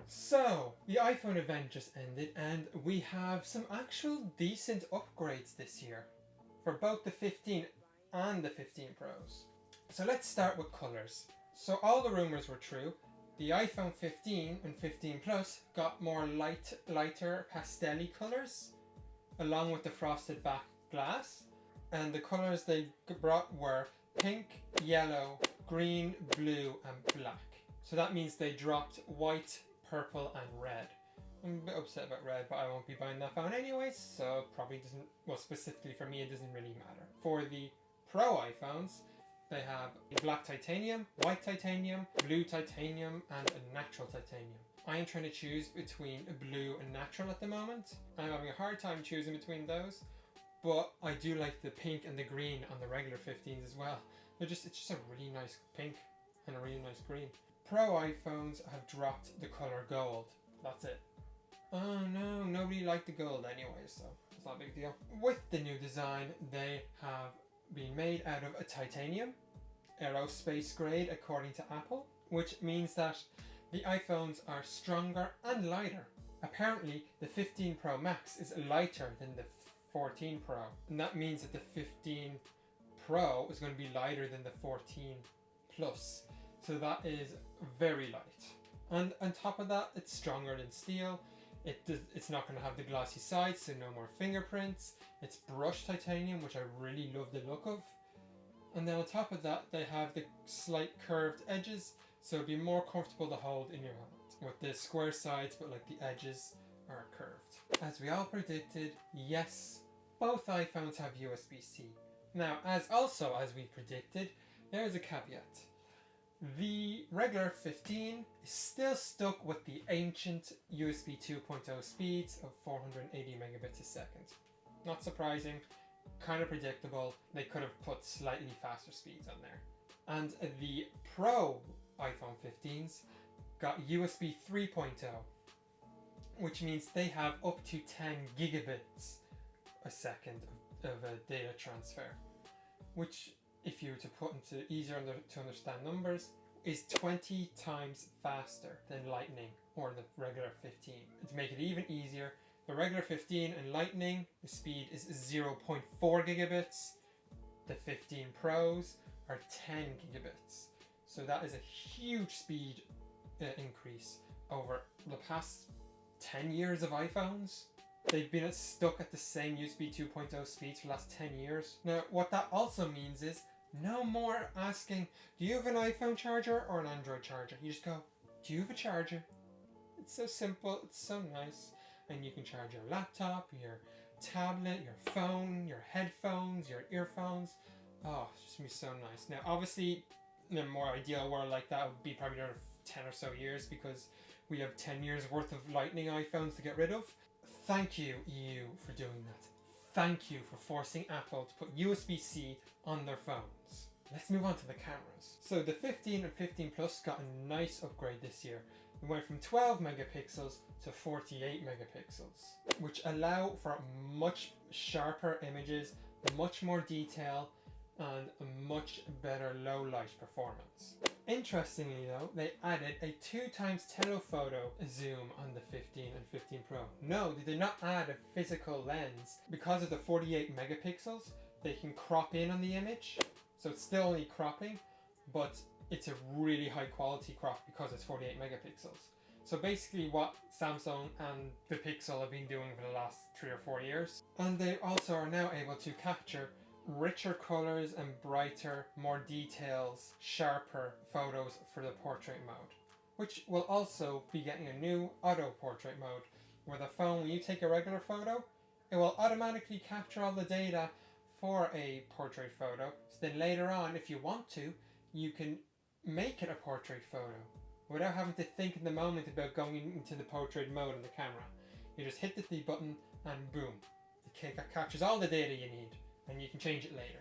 So, the iPhone event just ended and we have some actual decent upgrades this year for both the 15 and the 15 Pros. So let's start with colours. So all the rumours were true. The iPhone 15 and 15 Plus got more lighter pastel-y colours along with the frosted back glass, and the colours they brought were pink, yellow, green, blue and black. So that means they dropped white, purple and red. I'm a bit upset about red, but I won't be buying that phone anyways, so probably doesn't, well, specifically for me it doesn't really matter. For the Pro iPhones, they have black titanium, white titanium, blue titanium and a natural titanium. I am trying to choose between blue and natural at the moment. I'm having a hard time choosing between those, but I do like the pink and the green on the regular 15s as well. It's just a really nice pink and a really nice green. Pro iPhones have dropped the colour gold. That's it. Oh no, nobody liked the gold anyway, so it's not a big deal. With the new design, they have been made out of a titanium, aerospace grade according to Apple, which means that the iPhones are stronger and lighter. Apparently, the 15 Pro Max is lighter than the 14 Pro, and that means that the 15 Pro is going to be lighter than the 14 Plus. So that is very light. And on top of that, it's stronger than steel. It's not going to have the glossy sides, so no more fingerprints. It's brushed titanium, which I really love the look of. And then on top of that, they have the slight curved edges, so it'll be more comfortable to hold in your hand. With the square sides, but like the edges are curved. As we all predicted, yes, both iPhones have USB-C. Now, as we predicted, there is a caveat. The regular 15 is still stuck with the ancient USB 2.0 speeds of 480 megabits a second. Not surprising, kind of predictable. They could have put slightly faster speeds on there. And the Pro iPhone 15s got USB 3.0, which means they have up to 10 gigabits a second of data transfer, which, if you were to put into easier to understand numbers, is 20 times faster than Lightning or the regular 15. To make it even easier, the regular 15 and Lightning, the speed is 0.4 gigabits. The 15 Pros are 10 gigabits. So that is a huge speed increase over the past 10 years of iPhones. They've been stuck at the same USB 2.0 speeds for the last 10 years. Now, what that also means is no more asking, do you have an iPhone charger or an Android charger? You just go, do you have a charger? It's so simple, it's so nice. And you can charge your laptop, your tablet, your phone, your headphones, your earphones. Oh, it's just gonna be so nice. Now, obviously, in a more ideal world like that would be probably another 10 or so years, because we have 10 years worth of Lightning iPhones to get rid of. Thank you, EU, for doing that. Thank you for forcing Apple to put USB-C on their phones. Let's move on to the cameras. So the 15 and 15 Plus got a nice upgrade this year. We went from 12 megapixels to 48 megapixels, which allow for much sharper images, much more detail, and a much better low light performance. Interestingly though, they added a 2x telephoto zoom on the 15 and 15 Pro. No, they did not add a physical lens. Because of the 48 megapixels, they can crop in on the image. So it's still only cropping, but it's a really high quality crop because it's 48 megapixels. So basically what Samsung and the Pixel have been doing for the last 3 or 4 years. And they also are now able to capture richer colors and brighter, more details, sharper photos for the portrait mode, which will also be getting a new auto portrait mode, where the phone, when you take a regular photo, it will automatically capture all the data for a portrait photo. So then later on, if you want to, you can make it a portrait photo without having to think in the moment about going into the portrait mode on the camera. You just hit the button and boom, it captures all the data you need, and you can change it later.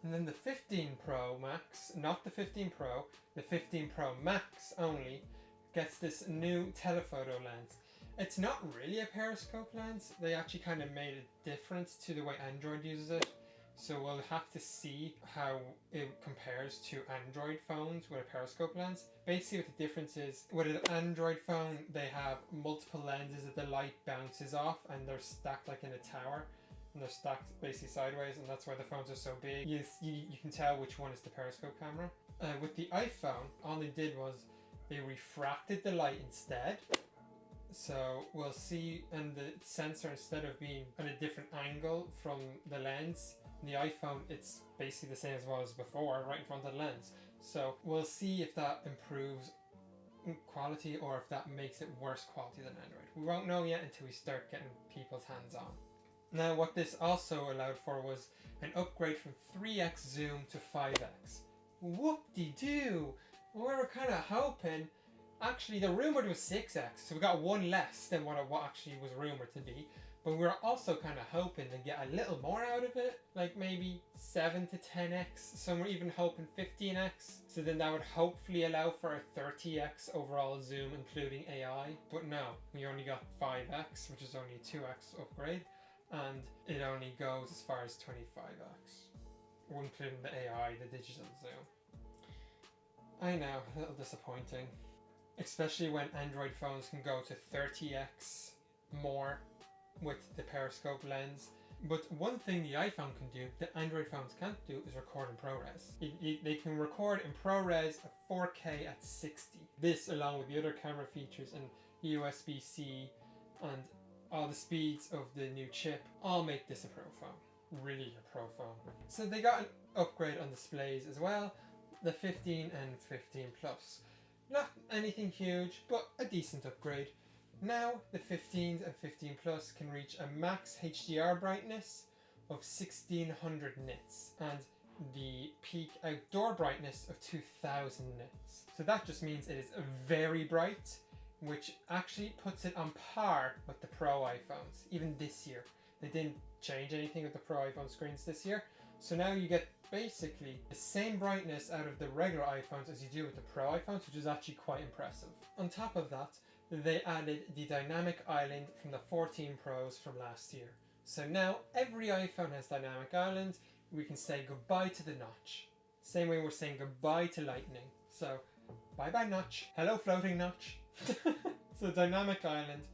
And then the 15 Pro Max, not the 15 Pro, the 15 Pro Max only, gets this new telephoto lens. It's not really a periscope lens. They actually kind of made a difference to the way Android uses it. So we'll have to see how it compares to Android phones with a periscope lens. Basically what the difference is, with an Android phone they have multiple lenses that the light bounces off, and they're stacked like in a tower, and they're stacked basically sideways, and that's why the phones are so big. You can tell which one is the periscope camera. With the iPhone, all they did was they refracted the light instead. So we'll see, and the sensor, instead of being at a different angle from the lens, in the iPhone it's basically the same as it was before, right in front of the lens. So we'll see if that improves quality or if that makes it worse quality than Android. We won't know yet until we start getting people's hands on. Now what this also allowed for was an upgrade from 3x zoom to 5x. Whoop-de-doo! We were kind of hoping. Actually, the rumored was 6x, so we got one less than what actually was rumored to be. But we were also kind of hoping to get a little more out of it, like maybe 7 to 10x. Some were even hoping 15x. So then that would hopefully allow for a 30x overall zoom, including AI. But no, we only got 5x, which is only a 2x upgrade, and it only goes as far as 25x, including the AI, the digital zoom. I know, a little disappointing. Especially when Android phones can go to 30x more with the periscope lens. But one thing the iPhone can do that Android phones can't do is record in ProRes. They can record in ProRes at 4K at 60. This, along with the other camera features and USB-C and all the speeds of the new chip, all make this a pro phone. Really a pro phone. So they got an upgrade on displays as well, the 15 and 15 Plus. Not anything huge, but a decent upgrade. Now the 15s and 15 Plus can reach a max HDR brightness of 1600 nits and the peak outdoor brightness of 2000 nits. So that just means it is very bright, which actually puts it on par with the Pro iPhones, even this year. They didn't change anything with the Pro iPhone screens this year. So now you get basically the same brightness out of the regular iPhones as you do with the Pro iPhones, which is actually quite impressive. On top of that, they added the dynamic island from the 14 Pros from last year. So now every iPhone has dynamic island. We can say goodbye to the notch. Same way we're saying goodbye to lightning. So bye bye notch. Hello floating notch. So dynamic island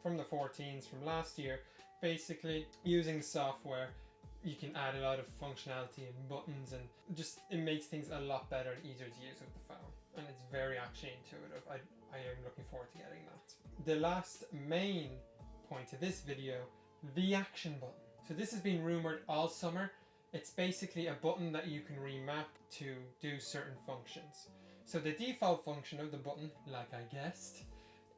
from the 14s from last year, basically using software, you can add a lot of functionality and buttons, and just it makes things a lot better and easier to use with the phone, and it's very actually intuitive. I am looking forward to getting that. The last main point of this video, the action button. So this has been rumored all summer. It's basically a button that you can remap to do certain functions. So the default function of the button, like I guessed,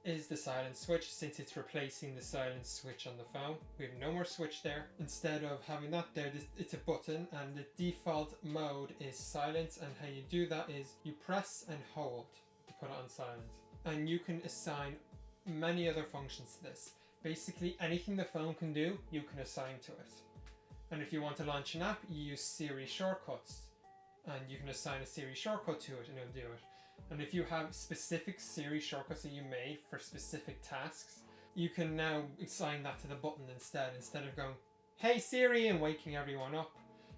is the silent switch, since it's replacing the silent switch on the phone. We have no more switch there. Instead of having that there, it's a button, and the default mode is silence, and how you do that is you press and hold to put it on silent. And you can assign many other functions to this. Basically anything the phone can do, you can assign to it. And if you want to launch an app, you use Siri shortcuts, and you can assign a Siri shortcut to it and it'll do it. And if you have specific Siri shortcuts that you made for specific tasks, you can now assign that to the button instead. Instead of going, hey Siri, and waking everyone up,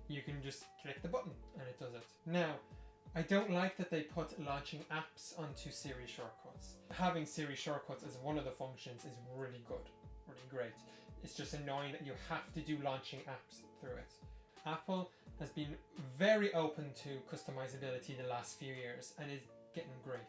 you can just click the button and it does it. Now, I don't like that they put launching apps onto Siri shortcuts. Having Siri shortcuts as one of the functions is really good, really great. It's just annoying that you have to do launching apps through it. Apple has been very open to customizability the last few years and is getting great.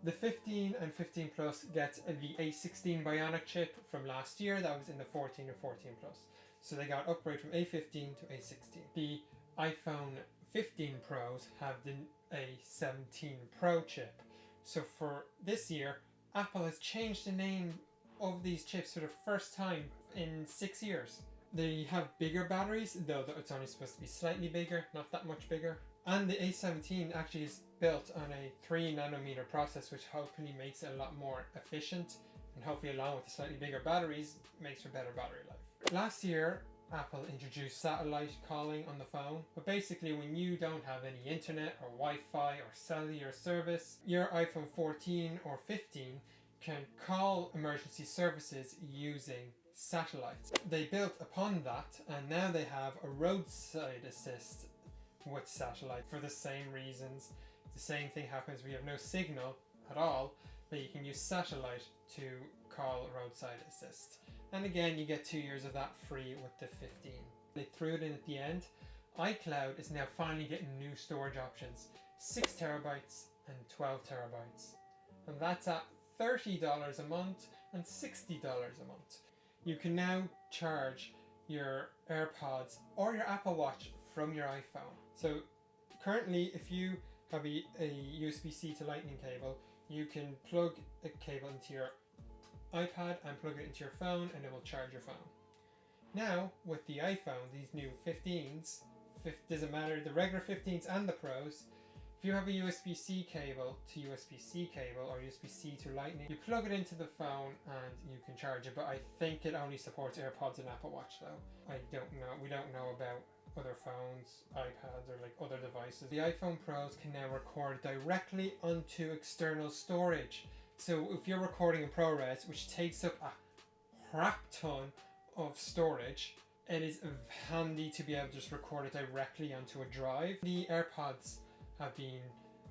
The 15 and 15 Plus get the A16 Bionic chip from last year that was in the 14 and 14 Plus. So they got upgrade from A15 to A16. The iPhone 15 Pros have the A17 Pro chip. So for this year, Apple has changed the name of these chips for the first time in 6 years. They have bigger batteries, though it's only supposed to be slightly bigger, not that much bigger. And the A17 actually is built on a 3nm process, which hopefully makes it a lot more efficient, and hopefully along with the slightly bigger batteries, makes for better battery life. Last year, Apple introduced satellite calling on the phone, but basically when you don't have any internet or Wi-Fi or cellular service, your iPhone 14 or 15 can call emergency services using satellites. They built upon that, and now they have a roadside assist with satellite for the same reasons. The same thing happens. We have no signal at all, but you can use satellite to call roadside assist. And again, you get 2 years of that free with the 15. They threw it in at the end. iCloud is now finally getting new storage options, 6 terabytes and 12 terabytes. And that's at $30 a month and $60 a month. You can now charge your AirPods or your Apple Watch from your iPhone. So currently, if you have a USB-C to Lightning cable, you can plug a cable into your iPad and plug it into your phone, and it will charge your phone. Now, with the iPhone, these new 15s, doesn't matter, the regular 15s and the Pros, if you have a USB-C cable to USB-C cable or USB-C to Lightning, you plug it into the phone and you can charge it, but I think it only supports AirPods and Apple Watch though. I don't know, we don't know about other phones, iPads, or like other devices. The iPhone Pros can now record directly onto external storage. So if you're recording in ProRes, which takes up a crap ton of storage, it is handy to be able to just record it directly onto a drive. The AirPods have been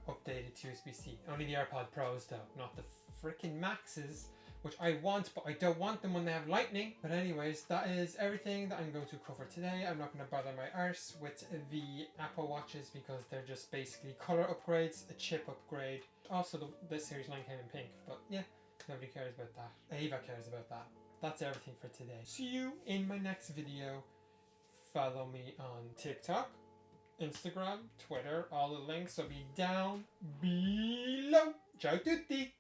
updated to USB-C. Only the AirPod Pros though, not the freaking Maxes, which I want, but I don't want them when they have Lightning. But anyways, that is everything that I'm going to cover today. I'm not going to bother my arse with the Apple Watches because they're just basically color upgrades, a chip upgrade. Also, the Series 9 came in pink, but yeah, nobody cares about that. Ava cares about that. That's everything for today. See you in my next video. Follow me on TikTok, Instagram, Twitter. All the links will be down below. Ciao tutti!